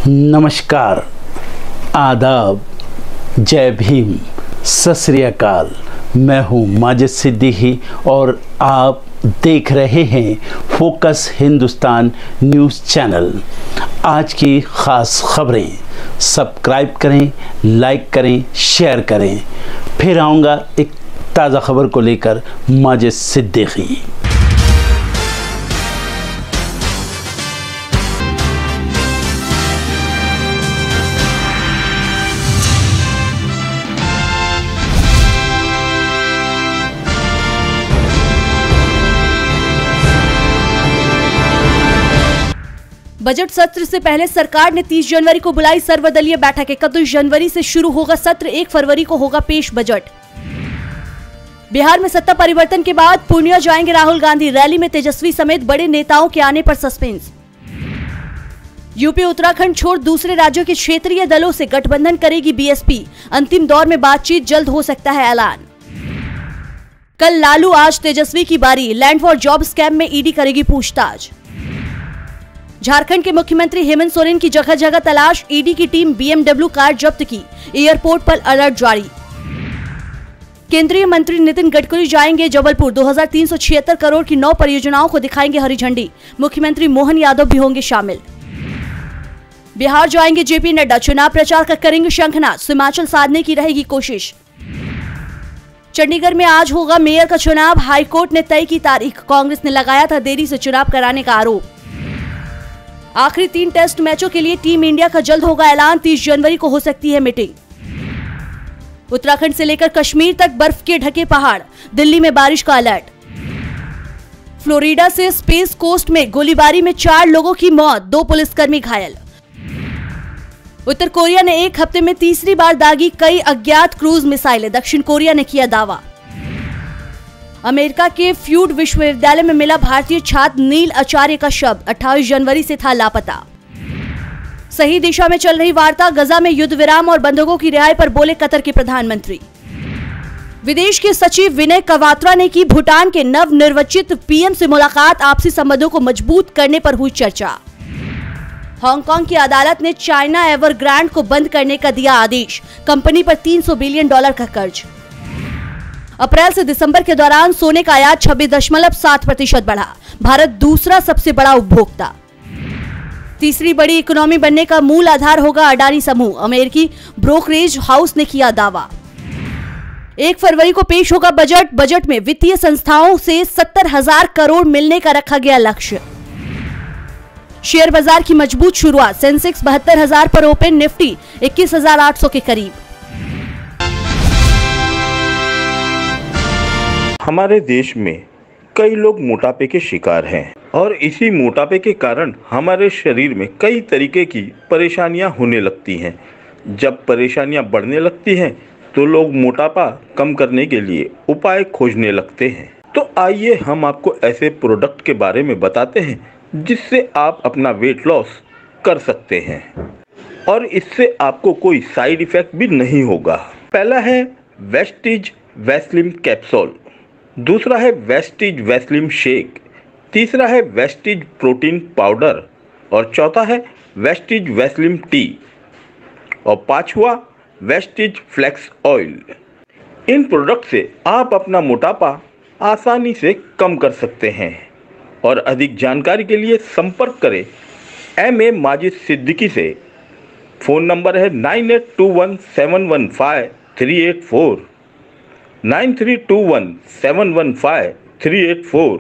नमस्कार, आदाब, जय भीम, सत श्री अकाल। मैं हूँ माजिद सिद्दीकी और आप देख रहे हैं फोकस हिंदुस्तान न्यूज़ चैनल। आज की ख़ास खबरें सब्सक्राइब करें, लाइक करें, शेयर करें। फिर आऊँगा एक ताज़ा खबर को लेकर माजिद सिद्दीकी। बजट सत्र से पहले सरकार ने 30 जनवरी को बुलाई सर्वदलीय बैठक। 31 जनवरी से शुरू होगा सत्र, 1 फरवरी को होगा पेश बजट। बिहार में सत्ता परिवर्तन के बाद पूर्णिया जाएंगे राहुल गांधी। रैली में तेजस्वी समेत बड़े नेताओं के आने पर सस्पेंस। यूपी उत्तराखंड छोड़ दूसरे राज्यों के क्षेत्रीय दलों से गठबंधन करेगी बीएसपी। अंतिम दौर में बातचीत, जल्द हो सकता है ऐलान। कल लालू, आज तेजस्वी की बारी। लैंड फॉर जॉब स्कैम में ईडी करेगी पूछताछ। झारखंड के मुख्यमंत्री हेमंत सोरेन की जगह जगह तलाश। ईडी की टीम BMW कार जब्त की। एयरपोर्ट पर अलर्ट जारी। केंद्रीय मंत्री नितिन गडकरी जाएंगे जबलपुर। 2376 करोड़ की 9 परियोजनाओं को दिखाएंगे हरी झंडी। मुख्यमंत्री मोहन यादव भी होंगे शामिल। बिहार जाएंगे जेपी नड्डा। चुनाव प्रचार कर करेंगे शंखनाद। हिमाचल साधने की रहेगी कोशिश। चंडीगढ़ में आज होगा मेयर का चुनाव। हाईकोर्ट ने तय की तारीख। कांग्रेस ने लगाया था देरी से चुनाव कराने का आरोप। आखिरी 3 टेस्ट मैचों के लिए टीम इंडिया का जल्द होगा ऐलान। 30 जनवरी को हो सकती है मीटिंग। उत्तराखंड से लेकर कश्मीर तक बर्फ के ढके पहाड़। दिल्ली में बारिश का अलर्ट। फ्लोरिडा से स्पेस कोस्ट में गोलीबारी में 4 लोगों की मौत, 2 पुलिसकर्मी घायल। उत्तर कोरिया ने एक हफ्ते में तीसरी बार दागी कई अज्ञात क्रूज मिसाइलें, दक्षिण कोरिया ने किया दावा। अमेरिका के फ्यूड विश्वविद्यालय में मिला भारतीय छात्र नील आचार्य का शव, 28 जनवरी से था लापता। सही दिशा में चल रही वार्ता। गजा में युद्ध विराम और बंधकों की रिहाई पर बोले कतर के प्रधानमंत्री। विदेश के सचिव विनय क्वात्रा ने की भूटान के नवनिर्वाचित पीएम से मुलाकात। आपसी संबंधों को मजबूत करने पर हुई चर्चा। हांगकांग की अदालत ने चाइना एवरग्रांड को बंद करने का दिया आदेश। कंपनी पर $300 बिलियन का कर्ज। अप्रैल से दिसंबर के दौरान सोने का आयात 26.7% बढ़ा। भारत दूसरा सबसे बड़ा उपभोक्ता। तीसरी बड़ी इकोनॉमी बनने का मूल आधार होगा अडानी समूह। अमेरिकी ब्रोकरेज हाउस ने किया दावा। 1 फरवरी को पेश होगा बजट। बजट में वित्तीय संस्थाओं से 70,000 करोड़ मिलने का रखा गया लक्ष्य। शेयर बाजार की मजबूत शुरुआत। सेंसेक्स 72,000 पर ओपन। निफ्टी 21,800 के करीब। हमारे देश में कई लोग मोटापे के शिकार हैं और इसी मोटापे के कारण हमारे शरीर में कई तरीके की परेशानियां होने लगती हैं। जब परेशानियां बढ़ने लगती हैं तो लोग मोटापा कम करने के लिए उपाय खोजने लगते हैं। तो आइए हम आपको ऐसे प्रोडक्ट के बारे में बताते हैं जिससे आप अपना वेट लॉस कर सकते हैं और इससे आपको कोई साइड इफेक्ट भी नहीं होगा। पहला है वेस्टीज वैस्लिम कैप्सूल, दूसरा है वेस्टीज वैस्लिम शेक, तीसरा है वेस्टीज प्रोटीन पाउडर और चौथा है वेस्टीज वैस्लिम टी और पांचवा वेस्टीज फ्लेक्स ऑयल। इन प्रोडक्ट से आप अपना मोटापा आसानी से कम कर सकते हैं और अधिक जानकारी के लिए संपर्क करें MA माजिद सिद्दीकी से। फ़ोन नंबर है 9821715384, 9321715384।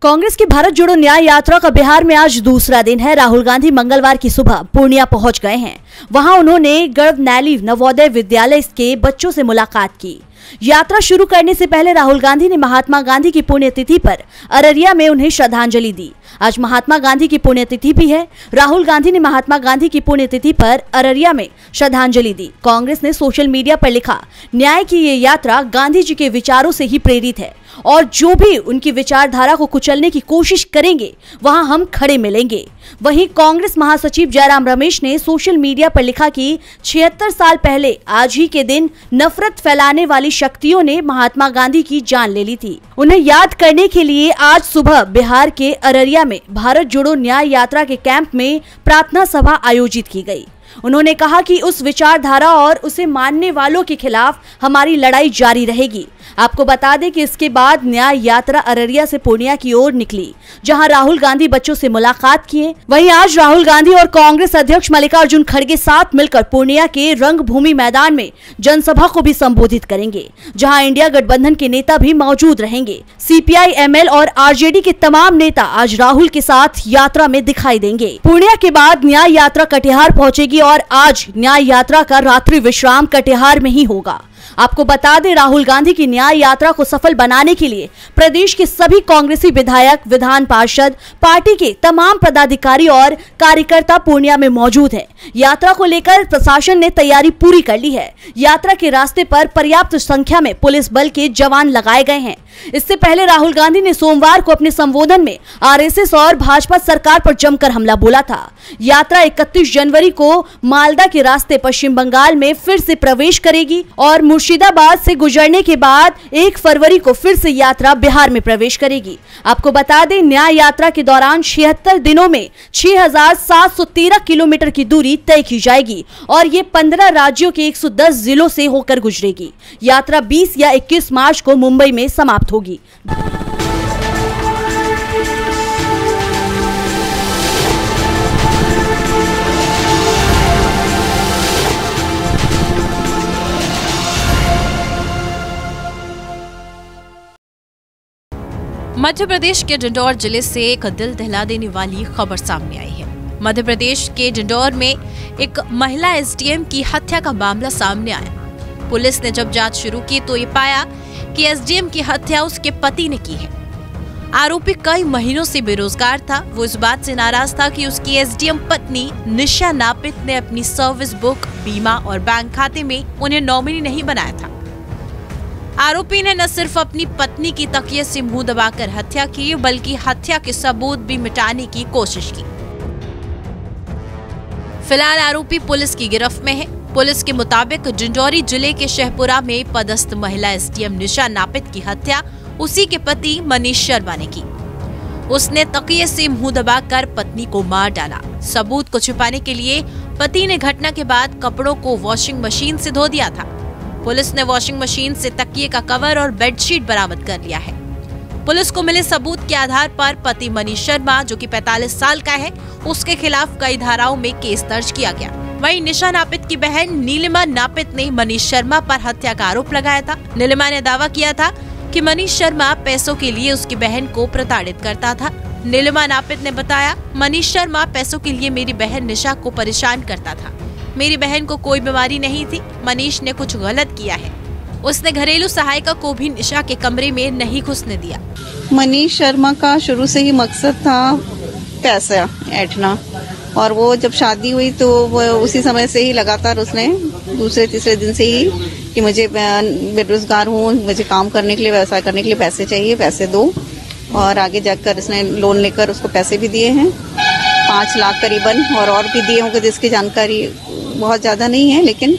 कांग्रेस की भारत जोड़ो न्याय यात्रा का बिहार में आज दूसरा दिन है। राहुल गांधी मंगलवार की सुबह पूर्णिया पहुंच गए हैं। वहां उन्होंने गर्वनैली नवोदय विद्यालय के बच्चों से मुलाकात की। यात्रा शुरू करने से पहले राहुल गांधी ने महात्मा गांधी की पुण्यतिथि पर अररिया में उन्हें श्रद्धांजलि दी। आज महात्मा गांधी की पुण्यतिथि भी है। राहुल गांधी ने महात्मा गांधी की पुण्यतिथि पर अररिया में श्रद्धांजलि दी। कांग्रेस ने सोशल मीडिया पर लिखा, न्याय की ये यात्रा गांधी जी के विचारों से ही प्रेरित है और जो भी उनकी विचारधारा को कुचलने की कोशिश करेंगे वहां हम खड़े मिलेंगे। वहीं कांग्रेस महासचिव जयराम रमेश ने सोशल मीडिया पर लिखा कि 76 साल पहले आज ही के दिन नफरत फैलाने वाली शक्तियों ने महात्मा गांधी की जान ले ली थी। उन्हें याद करने के लिए आज सुबह बिहार के अररिया में भारत जोड़ो न्याय यात्रा के कैंप में प्रार्थना सभा आयोजित की गई। उन्होंने कहा कि उस विचारधारा और उसे मानने वालों के खिलाफ हमारी लड़ाई जारी रहेगी। आपको बता दें कि इसके बाद न्याय यात्रा अररिया से पूर्णिया की ओर निकली, जहां राहुल गांधी बच्चों से मुलाकात किए। वहीं आज राहुल गांधी और कांग्रेस अध्यक्ष मल्लिकार्जुन खड़गे साथ मिलकर पूर्णिया के रंगभूमि मैदान में जनसभा को भी संबोधित करेंगे, जहां इंडिया गठबंधन के नेता भी मौजूद रहेंगे। सीपीआई, एमएल और आरजेडी के तमाम नेता आज राहुल के साथ यात्रा में दिखाई देंगे। पूर्णिया के बाद न्याय यात्रा कटिहार पहुंचेगी और आज न्याय यात्रा का रात्रि विश्राम कटिहार में ही होगा। आपको बता दें, राहुल गांधी की न्याय यात्रा को सफल बनाने के लिए प्रदेश के सभी कांग्रेसी विधायक, विधान पार्षद, पार्टी के तमाम पदाधिकारी और कार्यकर्ता पूर्णिया में मौजूद हैं। यात्रा को लेकर प्रशासन ने तैयारी पूरी कर ली है। यात्रा के रास्ते पर पर्याप्त संख्या में पुलिस बल के जवान लगाए गए हैं। इससे पहले राहुल गांधी ने सोमवार को अपने संबोधन में आरएसएस और भाजपा सरकार पर जमकर हमला बोला था। यात्रा 31 जनवरी को मालदा के रास्ते पश्चिम बंगाल में फिर से प्रवेश करेगी और मुर्शिदाबाद से गुजरने के बाद 1 फरवरी को फिर से यात्रा बिहार में प्रवेश करेगी। आपको बता दें, न्याय यात्रा के दौरान 76 दिनों में 6713 किलोमीटर की दूरी तय की जाएगी और ये 15 राज्यों के 110 जिलों से होकर गुजरेगी। यात्रा 20 या 21 मार्च को मुंबई में समाप्त होगी। मध्य प्रदेश के डिंडौर जिले से एक दिल दहला देने वाली खबर सामने आई है। मध्य प्रदेश के डिंडौर में एक महिला एसडीएम की हत्या का मामला सामने आया। पुलिस ने जब जांच शुरू की तो ये पाया कि एसडीएम की हत्या उसके पति ने की है। आरोपी कई महीनों से बेरोजगार था। वो इस बात से नाराज था कि उसकी एसडीएम पत्नी निशा नापित ने अपनी सर्विस बुक, बीमा और बैंक खाते में उन्हें नॉमिनी नहीं बनाया था। आरोपी ने न सिर्फ अपनी पत्नी की तकिए से मुंह दबाकर हत्या की, बल्कि हत्या के सबूत भी मिटाने की कोशिश की। फिलहाल आरोपी पुलिस की गिरफ्त में है। पुलिस के मुताबिक डिंडौरी जिले के शहपुरा में पदस्थ महिला एसडीएम निशा नापित की हत्या उसी के पति मनीष शर्मा ने की। उसने तकिए से मुंह दबाकर पत्नी को मार डाला। सबूत को छिपाने के लिए पति ने घटना के बाद कपड़ों को वॉशिंग मशीन से धो दिया था। पुलिस ने वॉशिंग मशीन से तकिए का कवर और बेडशीट बरामद कर लिया है। पुलिस को मिले सबूत के आधार पर पति मनीष शर्मा, जो कि 45 साल का है, उसके खिलाफ कई धाराओं में केस दर्ज किया गया। वहीं निशा नापित की बहन नीलिमा नापित ने मनीष शर्मा पर हत्या का आरोप लगाया था। नीलिमा ने दावा किया था कि मनीष शर्मा पैसों के लिए उसकी बहन को प्रताड़ित करता था। नीलिमा नापित ने बताया, मनीष शर्मा पैसों के लिए मेरी बहन निशा को परेशान करता था। मेरी बहन को कोई बीमारी नहीं थी। मनीष ने कुछ गलत किया है। उसने घरेलू सहायिका को भी निशा के कमरे में नहीं घुसने दिया। मनीष शर्मा का शुरू से ही मकसद था पैसा ऐंठना, और वो जब शादी हुई तो वो उसी समय से ही लगातार उसने दूसरे तीसरे दिन से ही कि मुझे बेरोजगार हूँ, मुझे काम करने के लिए, व्यवसाय करने के लिए पैसे चाहिए, पैसे दो। और आगे जाकर इसने लोन लेकर उसको पैसे भी दिए हैं 5 लाख करीबन, और भी दिए होंगे जिसकी जानकारी बहुत ज्यादा नहीं है, लेकिन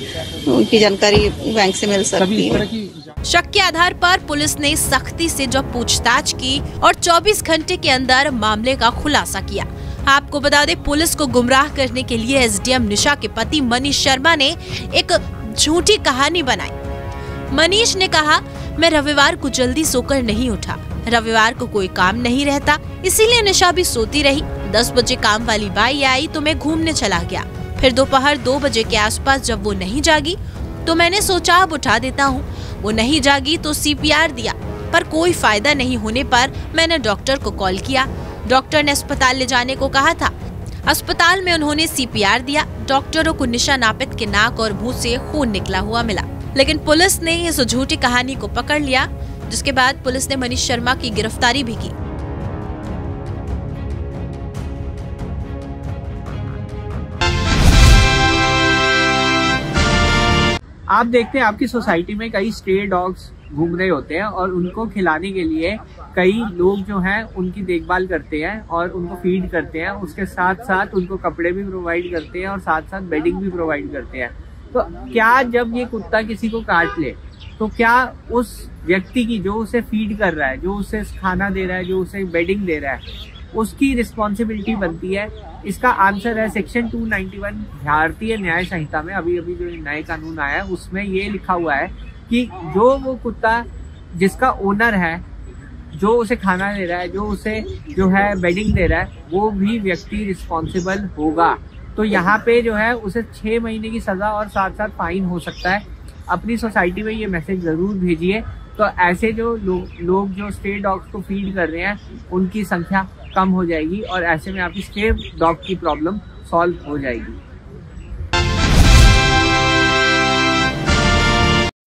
उनकी जानकारी बैंक से मिल सकती है। शक के आधार पर पुलिस ने सख्ती से जब पूछताछ की और 24 घंटे के अंदर मामले का खुलासा किया। आपको बता दें, पुलिस को गुमराह करने के लिए एसडीएम निशा के पति मनीष शर्मा ने एक झूठी कहानी बनाई। मनीष ने कहा, मैं रविवार को जल्दी सोकर नहीं उठा, रविवार को कोई काम नहीं रहता, इसीलिए निशा भी सोती रही। 10 बजे काम वाली बाई आई तो मैं घूमने चला गया। फिर दोपहर 2 बजे के आसपास जब वो नहीं जागी तो मैंने सोचा अब उठा देता हूँ। वो नहीं जागी तो सीपीआर दिया, पर कोई फायदा नहीं होने पर मैंने डॉक्टर को कॉल किया। डॉक्टर ने अस्पताल ले जाने को कहा था। अस्पताल में उन्होंने सीपीआर दिया। डॉक्टरों को निशा नापित के नाक और मुंह से खून निकला हुआ मिला, लेकिन पुलिस ने इस झूठी कहानी को पकड़ लिया, जिसके बाद पुलिस ने मनीष शर्मा की गिरफ्तारी भी की। आप देखते हैं आपकी सोसाइटी में कई स्ट्रे डॉग्स घूम रहे होते हैं और उनको खिलाने के लिए कई लोग जो हैं उनकी देखभाल करते हैं और उनको फीड करते हैं। उसके साथ साथ उनको कपड़े भी प्रोवाइड करते हैं और साथ साथ बेडिंग भी प्रोवाइड करते हैं। तो क्या जब ये कुत्ता किसी को काट ले तो क्या उस व्यक्ति की, जो उसे फीड कर रहा है, जो उसे खाना दे रहा है, जो उसे बेडिंग दे रहा है, उसकी रिस्पॉन्सिबिलिटी बनती है। इसका आंसर है सेक्शन 291 भारतीय न्याय संहिता में, अभी अभी जो नए कानून आया है उसमें ये लिखा हुआ है कि जो वो कुत्ता जिसका ओनर है, जो उसे खाना दे रहा है, जो उसे जो है बेडिंग दे रहा है, वो भी व्यक्ति रिस्पॉन्सिबल होगा। तो यहाँ पे जो है उसे 6 महीने की सजा और साथ साथ फाइन हो सकता है। अपनी सोसाइटी में ये मैसेज जरूर भेजिए, तो ऐसे जो लोग जो स्ट्रे डॉग्स को फीड कर रहे हैं उनकी संख्या कम हो जाएगी और ऐसे में आपकी स्ट्रे डॉग की प्रॉब्लम सॉल्व हो जाएगी।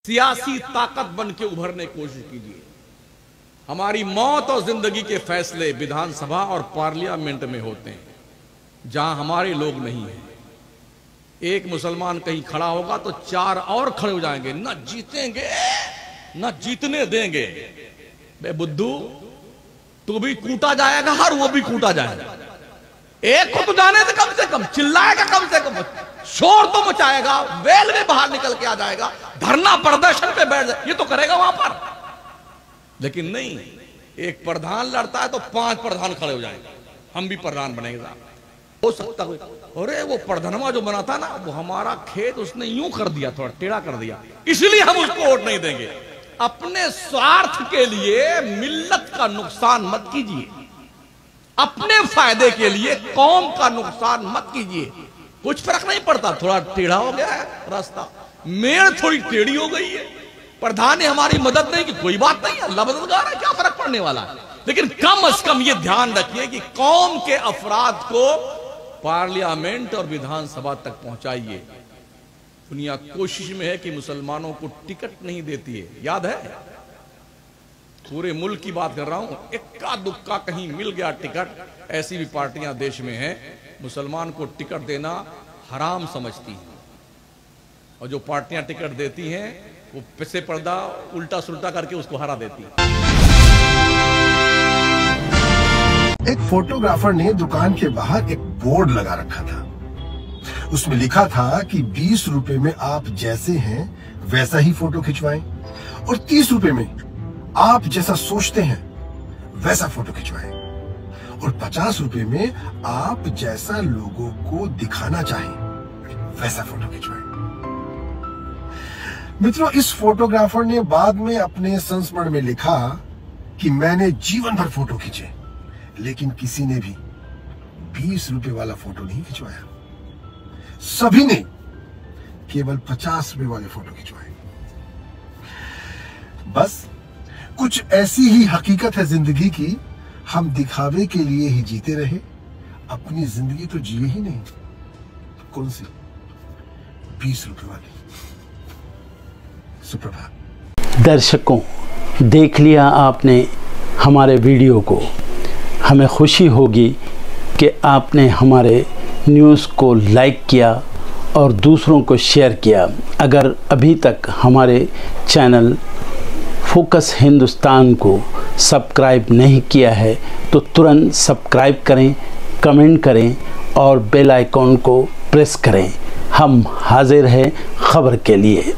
सियासी ताकत बन के उभरने की कोशिश कीजिए। हमारी मौत और जिंदगी के फैसले विधानसभा और पार्लियामेंट में होते हैं, जहां हमारे लोग नहीं हैं। एक मुसलमान कहीं खड़ा होगा तो 4 और खड़े हो जाएंगे, न जीतेंगे न जीतने देंगे। बे बुद्धू, तू भी कूटा जाएगा और वो भी कूटा जाएगा। एक को तो जाने दे, कम से कम चिल्लाएगा, कम से कम शोर तो मचाएगा, वेल में बाहर निकल के आ जाएगा, धरना प्रदर्शन पे बैठ जाए, ये तो करेगा वहां पर। लेकिन नहीं, एक प्रधान लड़ता है तो 5 प्रधान खड़े हो जाएंगे, हम भी प्रधान बनेंगे। हो सकता है अरे वो प्रधानमा जो बना था ना, वो हमारा खेत उसने यूं कर दिया, थोड़ा टेढ़ा कर दिया, इसलिए हम उसको वोट नहीं देंगे। अपने स्वार्थ के लिए मिल्लत का नुकसान मत कीजिए, अपने फायदे के लिए कौम का नुकसान मत कीजिए। कुछ फर्क नहीं पड़ता, थोड़ा टेढ़ा हो गया है रास्ता, मेड़ थोड़ी टेढ़ी हो गई है, प्रधान ने हमारी मदद नहीं की, कोई बात नहीं, अल्लाह मददगार है, क्या फर्क पड़ने वाला है। लेकिन कम से कम ये ध्यान रखिए कि कौम के अफराद को पार्लियामेंट और विधानसभा तक पहुंचाइए। दुनिया कोशिश में है कि मुसलमानों को टिकट नहीं देती है, याद है? पूरे मुल्क की बात कर रहा हूं, इक्का दुक्का कहीं मिल गया टिकट, ऐसी भी पार्टियां देश में हैं, मुसलमान को टिकट देना हराम समझती हैं। और जो पार्टियां टिकट देती हैं वो पिछे पर्दा उल्टा सुल्टा करके उसको हरा देती है। एक फोटोग्राफर ने दुकान के बाहर एक बोर्ड लगा रखा था, उसमें लिखा था कि 20 रुपए में आप जैसे हैं वैसा ही फोटो खिंचवाएं और 30 रुपए में आप जैसा सोचते हैं वैसा फोटो खिंचवाएं और 50 रुपए में आप जैसा लोगों को दिखाना चाहें वैसा फोटो खिंचवाएं। मित्रों, इस फोटोग्राफर ने बाद में अपने संस्मरण में लिखा कि मैंने जीवन भर फोटो खींचे, लेकिन किसी ने भी 20 रुपए वाला फोटो नहीं खिंचवाया, सभी ने केवल 50 रुपए वाले फोटो खिंचवाए। बस कुछ ऐसी ही हकीकत है जिंदगी की, हम दिखावे के लिए ही जीते रहे, अपनी जिंदगी तो जिए ही नहीं। कौन सी? 20 रुपए वाली। सुप्रभात। दर्शकों, देख लिया आपने हमारे वीडियो को। हमें खुशी होगी कि आपने हमारे न्यूज़ को लाइक किया और दूसरों को शेयर किया। अगर अभी तक हमारे चैनल फोकस हिंदुस्तान को सब्सक्राइब नहीं किया है तो तुरंत सब्सक्राइब करें, कमेंट करें और बेल आइकॉन को प्रेस करें। हम हाजिर हैं खबर के लिए।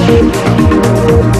Thank you.